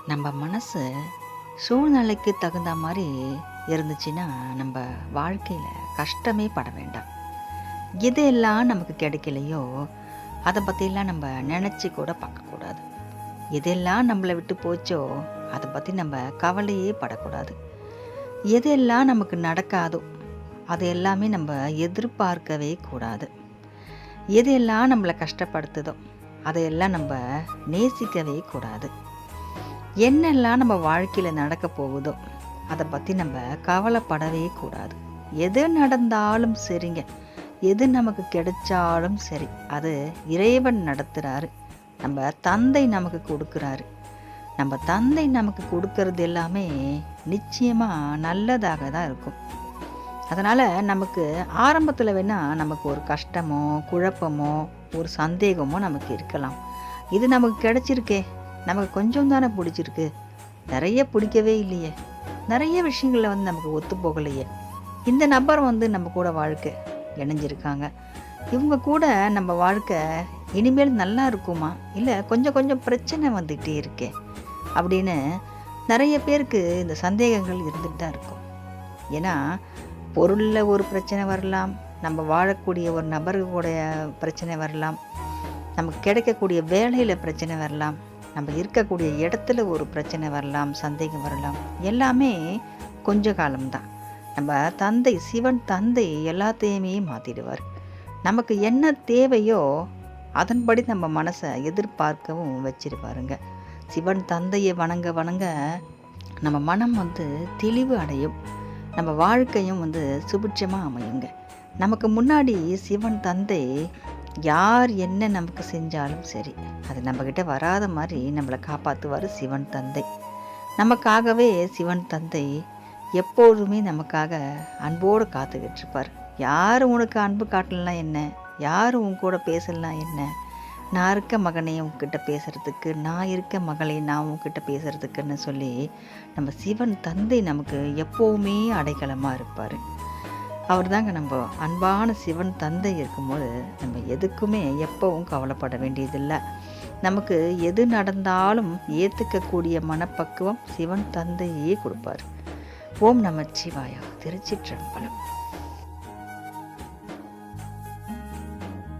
நம்ம மனசு சூழ்நிலைக்கு தகுந்த மாதிரி இருந்துச்சுன்னா நம்ம வாழ்க்கையில் கஷ்டமே பட வேண்டாம். எதெல்லாம் நமக்கு கிடைக்கலையோ அதை பற்றிலாம் நம்ம நினச்சி கூட பார்க்கக்கூடாது. எதெல்லாம் நம்மளை விட்டு போச்சோ அதை பற்றி நம்ம கவலையே படக்கூடாது. எதெல்லாம் நமக்கு நடக்காதோ அது எல்லாமே நம்ம எதிர்பார்க்கவே கூடாது. எதெல்லாம் நம்மளை கஷ்டப்படுத்துதோ அதையெல்லாம் நம்ம நேசிக்கவே கூடாது. என்னெல்லாம் நம்ம வாழ்க்கையில் நடக்க போகுதோ அதை பற்றி நம்ம கவலைப்படவே கூடாது. எது நடந்தாலும் சரிங்க, எது நமக்கு கிடைச்சாலும் சரி, அது இறைவன் நடத்துகிறாரு. நம்ம தந்தை நமக்கு கொடுக்குறாரு. நம்ம தந்தை நமக்கு கொடுக்கறது எல்லாமே நிச்சயமாக நல்லதாக தான் இருக்கும். அதனால் நமக்கு ஆரம்பத்தில் வேணால் நமக்கு ஒரு கஷ்டமோ குழப்பமோ ஒரு சந்தேகமோ நமக்கு இருக்கலாம். இது நமக்கு கிடைச்சிருக்கே, நமக்கு கொஞ்சம் தானே பிடிச்சிருக்கு, நிறைய பிடிக்கவே இல்லையே, நிறைய விஷயங்களில் நமக்கு ஒத்து போகலையே, இந்த நபர் நம்ம கூட வாழ்க்கை இணைஞ்சிருக்காங்க, இவங்க கூட நம்ம வாழ்க்கை இனிமேல் நல்லா இருக்குமா, இல்லை கொஞ்சம் கொஞ்சம் பிரச்சனை வந்துகிட்டே இருக்கே அப்படின்னு நிறைய பேருக்கு இந்த சந்தேகங்கள் இருந்துகிட்டு தான் இருக்கும். ஏன்னா பொருளில் ஒரு பிரச்சனை வரலாம், நம்ம வாழக்கூடிய ஒரு நபர்களுடைய பிரச்சனை வரலாம், நமக்கு கிடைக்கக்கூடிய வேலையில் பிரச்சனை வரலாம், நம்ம இருக்கக்கூடிய இடத்துல ஒரு பிரச்சனை வரலாம், சந்தேகம் வரலாம். எல்லாமே கொஞ்ச காலம்தான். நம்ம தந்தை சிவன் தந்தை எல்லாத்தையுமே மாற்றிடுவார். நமக்கு என்ன தேவையோ அதன்படி நம்ம மனசை எதிர்பார்க்கவும் வச்சிருப்பாருங்க. சிவன் தந்தையை வணங்க வணங்க நம்ம மனம் தெளிவு அடையும், நம்ம வாழ்க்கையும் சுபிட்சமாக அமையுங்க. நமக்கு முன்னாடி சிவன் தந்தை யார் என்ன நமக்கு செஞ்சாலும் சரி அது நம்மக்கிட்ட வராத மாதிரி நம்மளை காப்பாற்றுவார் சிவன் தந்தை. நமக்காகவே சிவன் தந்தை எப்போதுமே நமக்காக அன்போடு காத்துக்கிட்டு இருப்பார். யார் உனக்கு அன்பு காட்டலாம் என்ன, யார் உன் கூட பேசலாம் என்ன, நான் இருக்க மகனே உன்கிட்ட பேசுகிறதுக்கு, நான் இருக்க மகளே நான் உன்கிட்ட பேசுகிறதுக்குன்னு சொல்லி நம்ம சிவன் தந்தை நமக்கு எப்போவுமே அடைக்கலமாக இருப்பார். அவர் தாங்க நம்ம அன்பான சிவன் தந்தை இருக்கும்போது நம்ம எதுக்குமே எப்பவும் கவலைப்பட வேண்டியதில்லை. நமக்கு எது நடந்தாலும் ஏற்றுக்கக்கூடிய மனப்பக்குவம் சிவன் தந்தையே கொடுப்பார். ஓம் நமச்சிவாயா. திருச்சிற்றம்பலம்.